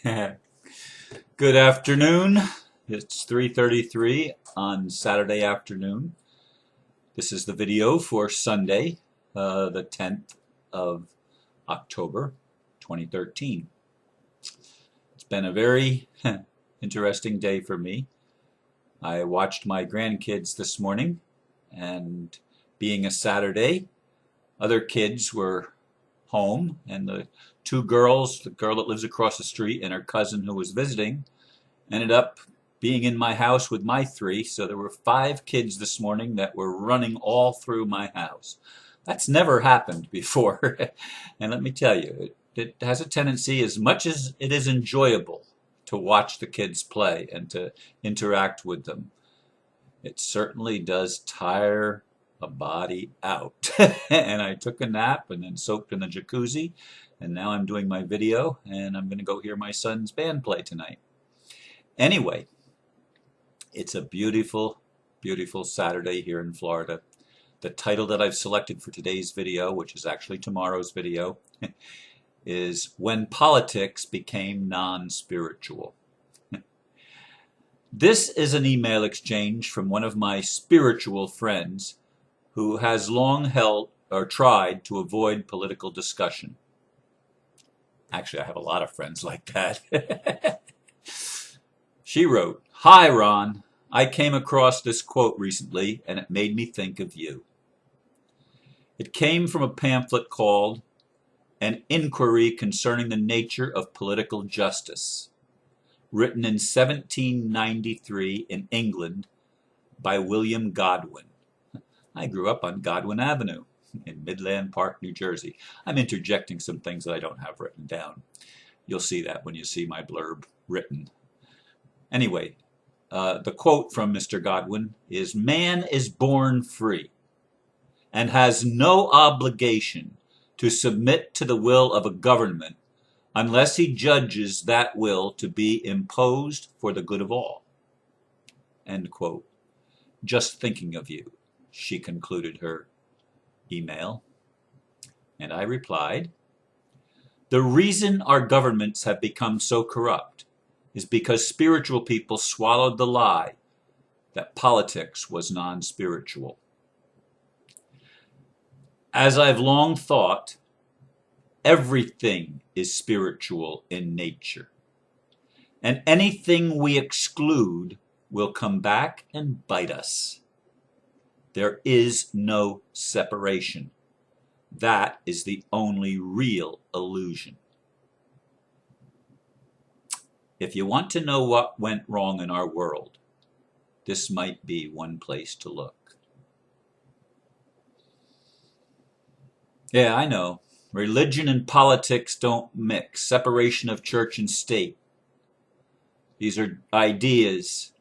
Good afternoon. It's 3:33 on Saturday afternoon. This is the video for Sunday, the 10th of October, 2013. It's been a very interesting day for me. I watched my grandkids this morning, and being a Saturday, other kids were home, and the two girls, the girl that lives across the street and her cousin who was visiting, ended up being in my house with my three. So there were 5 kids this morning that were running all through my house. That's never happened before. And let me tell you, it has a tendency, as much as it is enjoyable to watch the kids play and to interact with them, it certainly does tire a body out. And I took a nap and then soaked in the jacuzzi, and now I'm doing my video, and I'm going to go hear my son's band play tonight. Anyway, it's a beautiful, beautiful Saturday here in Florida. The title that I've selected for today's video, which is actually tomorrow's video, is When Politics Became Non-Spiritual. This is an email exchange from one of my spiritual friends who has long held or tried to avoid political discussion. Actually, I have a lot of friends like that. She wrote, "Hi, Ron. I came across this quote recently, and it made me think of you. It came from a pamphlet called An Inquiry Concerning the Nature of Political Justice, written in 1793 in England by William Godwin. I grew up on Godwin Avenue in Midland Park, New Jersey. I'm interjecting some things that I don't have written down. You'll see that when you see my blurb written. Anyway, the quote from Mr. Godwin is, "Man is born free and has no obligation to submit to the will of a government unless he judges that will to be imposed for the good of all." End quote. Just thinking of you, she concluded her email. And I replied, "The reason our governments have become so corrupt is because spiritual people swallowed the lie that politics was non-spiritual. As I've long thought, everything is spiritual in nature, and anything we exclude will come back and bite us. There is no separation. That is the only real illusion." If you want to know what went wrong in our world, this might be one place to look. Yeah, I know. Religion and politics don't mix. Separation of church and state. These are ideas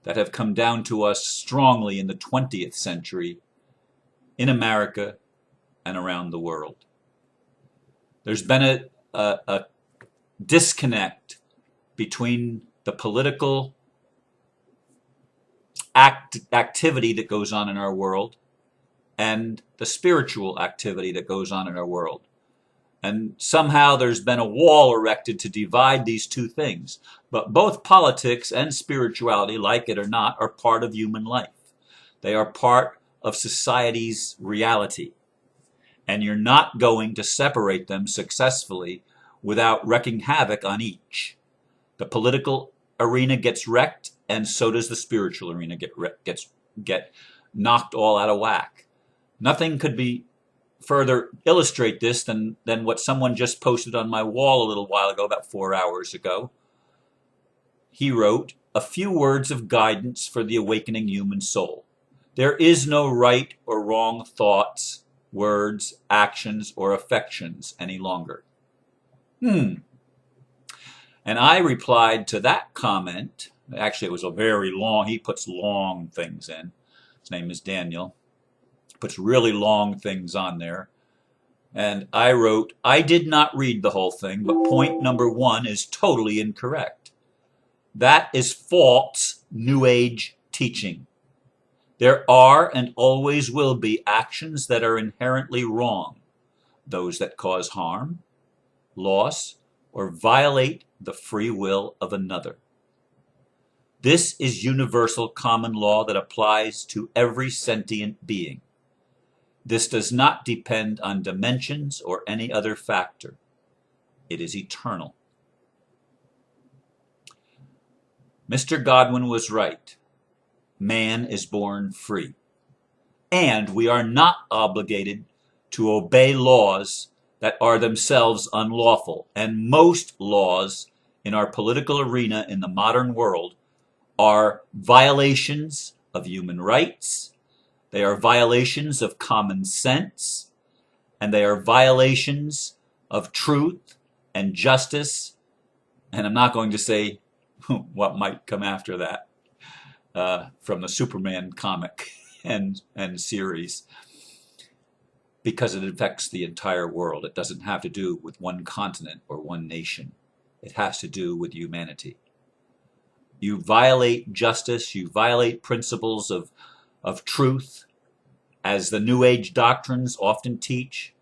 that have come down to us strongly in the 20th century in America and around the world. There's been a disconnect between the political activity that goes on in our world and the spiritual activity that goes on in our world. And somehow there's been a wall erected to divide these two things. But both politics and spirituality, like it or not, are part of human life. They are part of society's reality. And you're not going to separate them successfully without wreaking havoc on each. The political arena gets wrecked, and so does the spiritual arena get knocked all out of whack. Nothing could be further illustrate this than what someone just posted on my wall a little while ago, about 4 hours ago. He wrote, "A few words of guidance for the awakening human soul. There is no right or wrong thoughts, words, actions, or affections any longer." And I replied to that comment. Actually, it was a very long, he puts long things in. His name is Daniel. Puts really long things on there. And I wrote, "I did not read the whole thing, but point number 1 is totally incorrect. That is false New Age teaching. There are and always will be actions that are inherently wrong, those that cause harm, loss, or violate the free will of another. This is universal common law that applies to every sentient being. This does not depend on dimensions or any other factor. It is eternal. Mr. Godwin was right. Man is born free. And we are not obligated to obey laws that are themselves unlawful. And most laws in our political arena in the modern world are violations of human rights, they are violations of common sense, and they are violations of truth and justice. And I'm not going to say what might come after that from the Superman comic and series, because it affects the entire world. It doesn't have to do with one continent or one nation. It has to do with humanity. You violate justice, you violate principles of truth, as the New Age doctrines often teach,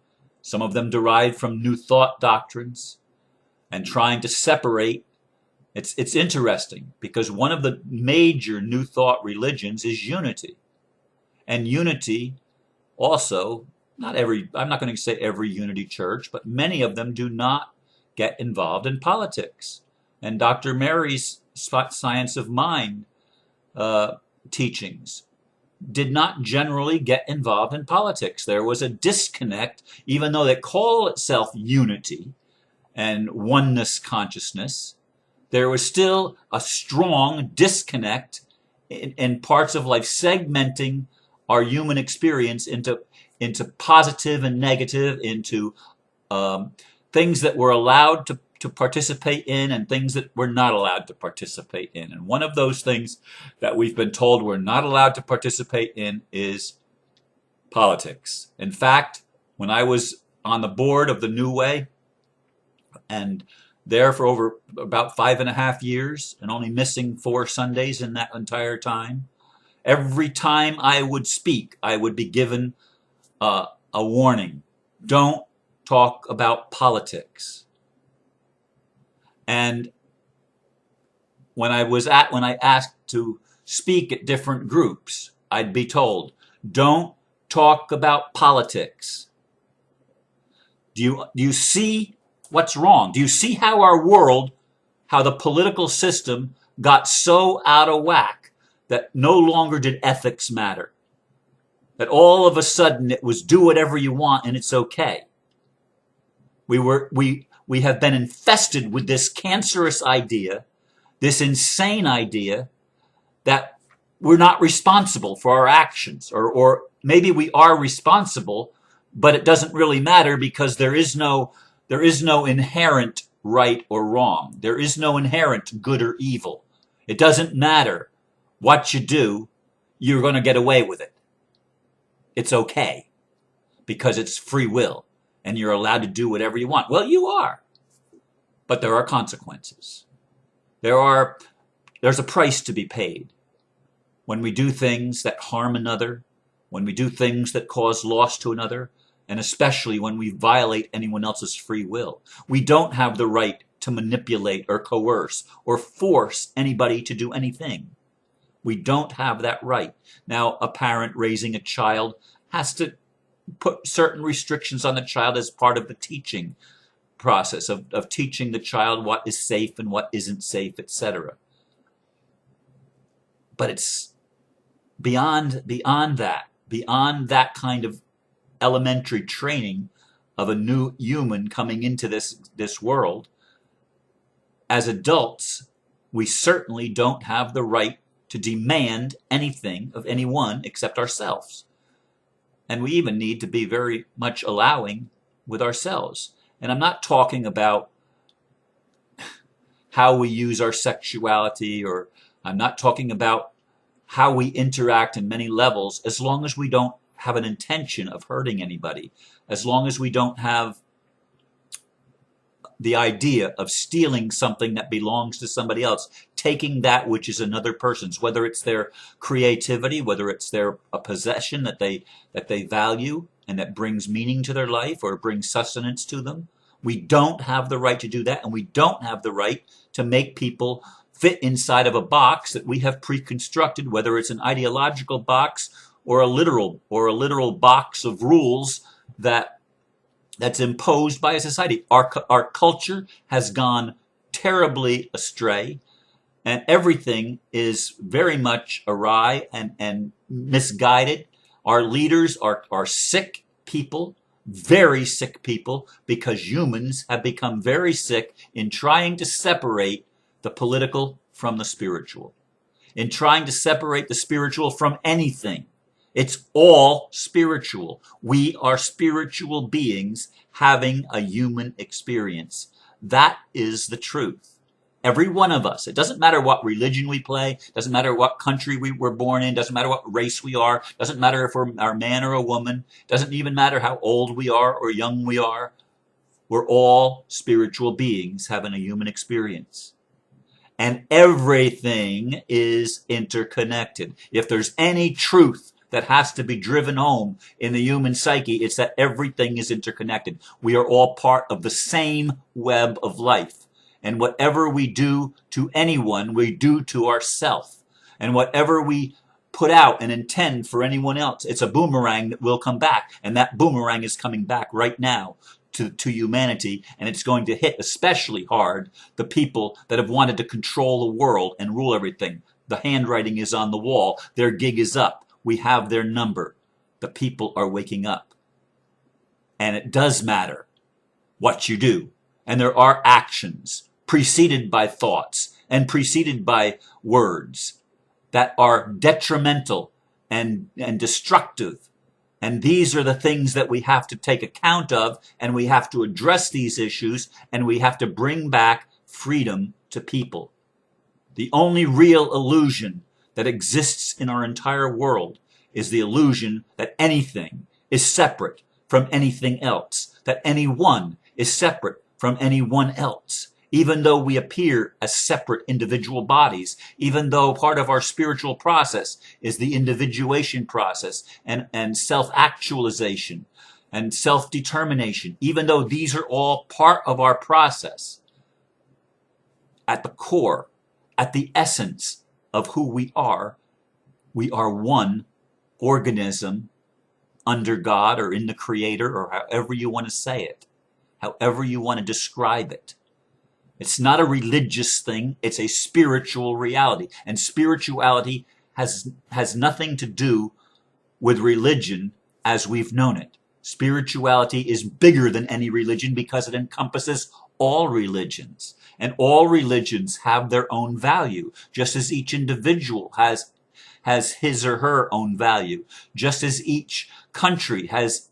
some of them derived from New Thought doctrines, and trying to separate. It's interesting because one of the major New Thought religions is unity. And unity also, I'm not going to say every unity church, but many of them do not get involved in politics. And Dr. Mary's Science of Mind teachings did not generally get involved in politics. There was a disconnect, even though they call itself unity and oneness consciousness, there was still a strong disconnect in parts of life, segmenting our human experience into positive and negative, into things that we're allowed to participate in and things that we're not allowed to participate in. And one of those things that we've been told we're not allowed to participate in is politics. In fact, when I was on the board of the New Way and there for over about 5.5 years and only missing 4 Sundays in that entire time, every time I would speak, I would be given a warning. Don't talk about politics. And when I asked to speak at different groups, I'd be told, don't talk about politics. Do you see what's wrong? Do you see how our world, how the political system got so out of whack that no longer did ethics matter? That all of a sudden it was do whatever you want and it's okay. We have been infested with this cancerous idea, this insane idea that we're not responsible for our actions, or maybe we are responsible, but it doesn't really matter because there is no inherent right or wrong. There is no inherent good or evil. It doesn't matter what you do, you're going to get away with it. It's okay because it's free will. And you're allowed to do whatever you want. Well, you are. But there are consequences. There's a price to be paid. When we do things that harm another, when we do things that cause loss to another, and especially when we violate anyone else's free will. We don't have the right to manipulate or coerce or force anybody to do anything. We don't have that right. Now, a parent raising a child has to put certain restrictions on the child as part of the teaching process of teaching the child what is safe and what isn't safe, etc. But it's beyond that kind of elementary training of a new human coming into this world. As adults, we certainly don't have the right to demand anything of anyone except ourselves. And we even need to be very much allowing with ourselves. And I'm not talking about how we use our sexuality, or I'm not talking about how we interact in many levels, as long as we don't have an intention of hurting anybody, as long as we don't have the idea of stealing something that belongs to somebody else, taking that which is another person's, whether it's their creativity, whether it's a possession that they value and that brings meaning to their life or brings sustenance to them, We don't have the right to do that, and we don't have the right to make people fit inside of a box that we have pre-constructed, whether it's an ideological box or a literal box of rules that's imposed by a society. Our culture has gone terribly astray, and everything is very much awry and misguided. Our leaders are sick people, very sick people, because humans have become very sick in trying to separate the political from the spiritual, in trying to separate the spiritual from anything. It's all spiritual. We are spiritual beings having a human experience. That is the truth. Every one of us. It doesn't matter what religion we play, doesn't matter what country we were born in, doesn't matter what race we are, doesn't matter if we're a man or a woman, doesn't even matter how old we are or young we are. We're all spiritual beings having a human experience. And everything is interconnected. If there's any truth that has to be driven home in the human psyche, it's that everything is interconnected. We are all part of the same web of life. And whatever we do to anyone, we do to ourselves. And whatever we put out and intend for anyone else, it's a boomerang that will come back. And that boomerang is coming back right now to humanity, and it's going to hit especially hard the people that have wanted to control the world and rule everything. The handwriting is on the wall. Their gig is up. We have their number. The people are waking up. And it does matter what you do. And there are actions preceded by thoughts and preceded by words that are detrimental and destructive. And these are the things that we have to take account of, and we have to address these issues, and we have to bring back freedom to people. The only real illusion that exists in our entire world is the illusion that anything is separate from anything else, that anyone is separate from anyone else. Even though we appear as separate individual bodies, even though part of our spiritual process is the individuation process and self-actualization and self-determination, even though these are all part of our process, at the core, at the essence of who we are one organism under God or in the Creator, or however you want to say it, however you want to describe it. It's not a religious thing, it's a spiritual reality. And spirituality has nothing to do with religion as we've known it. Spirituality is bigger than any religion because it encompasses all religions. And all religions have their own value, just as each individual has his or her own value, just as each country has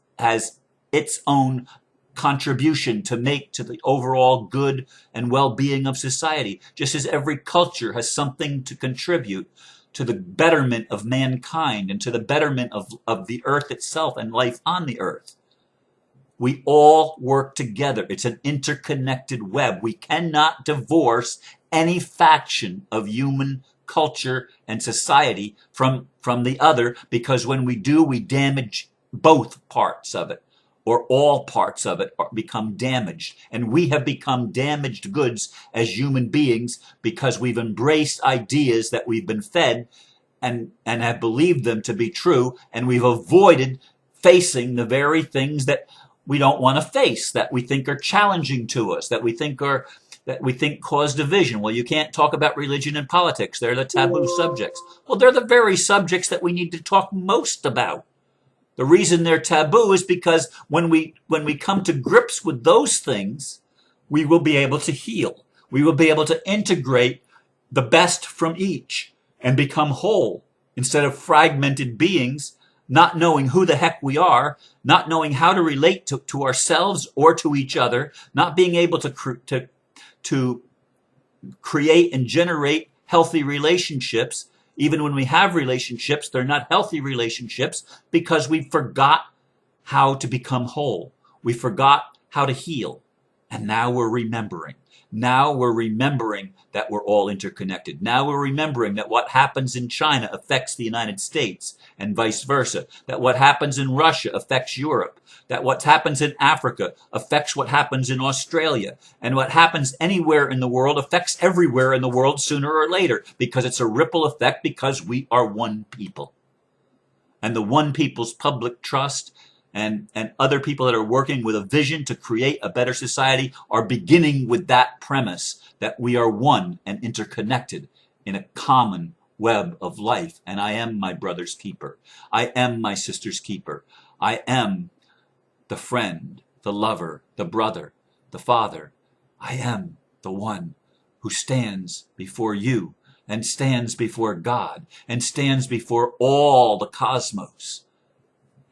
its own contribution to make to the overall good and well-being of society, just as every culture has something to contribute to the betterment of mankind and to the betterment of the earth itself and life on the earth. We all work together. It's an interconnected web. We cannot divorce any faction of human culture and society from the other, because when we do, we damage both parts of it, or all parts of it become damaged. And we have become damaged goods as human beings because we've embraced ideas that we've been fed and have believed them to be true, and we've avoided facing the very things that we don't want to face, that we think are challenging to us, that we think cause division. Well, you can't talk about religion and politics. They're the taboo subjects. Well, they're the very subjects that we need to talk most about. The reason they're taboo is because when we come to grips with those things, we will be able to heal. We will be able to integrate the best from each and become whole instead of fragmented beings, not knowing who the heck we are, not knowing how to relate to ourselves or to each other, not being able to create and generate healthy relationships. Even when we have relationships, they're not healthy relationships because we forgot how to become whole. We forgot how to heal. And now we're remembering. Now we're remembering that we're all interconnected. Now we're remembering that what happens in China affects the United States and vice versa. That what happens in Russia affects Europe. That what happens in Africa affects what happens in Australia. And what happens anywhere in the world affects everywhere in the world sooner or later, because it's a ripple effect, because we are one people. And the one people's public trust and other people that are working with a vision to create a better society are beginning with that premise that we are one and interconnected in a common web of life. And I am my brother's keeper. I am my sister's keeper. I am the friend, the lover, the brother, the father. I am the one who stands before you and stands before God and stands before all the cosmos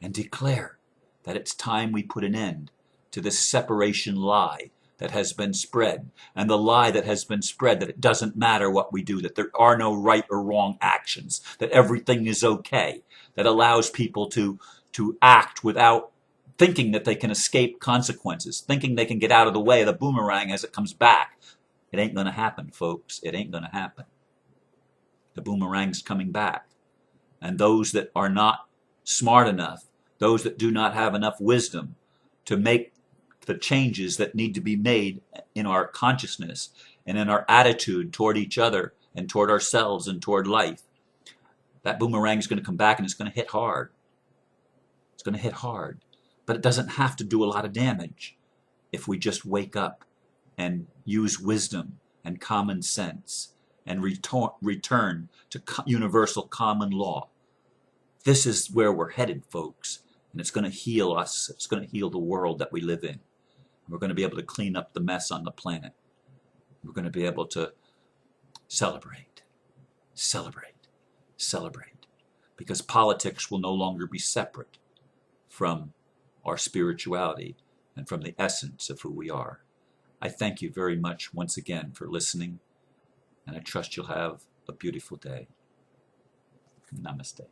and declare that it's time we put an end to this separation lie that has been spread, and the lie that has been spread that it doesn't matter what we do, that there are no right or wrong actions, that everything is okay, that allows people to act without thinking that they can escape consequences, thinking they can get out of the way of the boomerang as it comes back. It ain't going to happen, folks. It ain't going to happen. The boomerang's coming back. And those that are not smart enough, those that do not have enough wisdom to make the changes that need to be made in our consciousness and in our attitude toward each other and toward ourselves and toward life, that boomerang is going to come back and it's going to hit hard. It's going to hit hard. But it doesn't have to do a lot of damage if we just wake up and use wisdom and common sense and return to universal common law. This is where we're headed, folks, and it's going to heal us. It's going to heal the world that we live in. We're going to be able to clean up the mess on the planet. We're going to be able to celebrate, celebrate, celebrate, because politics will no longer be separate from our spirituality and from the essence of who we are. I thank you very much once again for listening, and I trust you'll have a beautiful day. Namaste.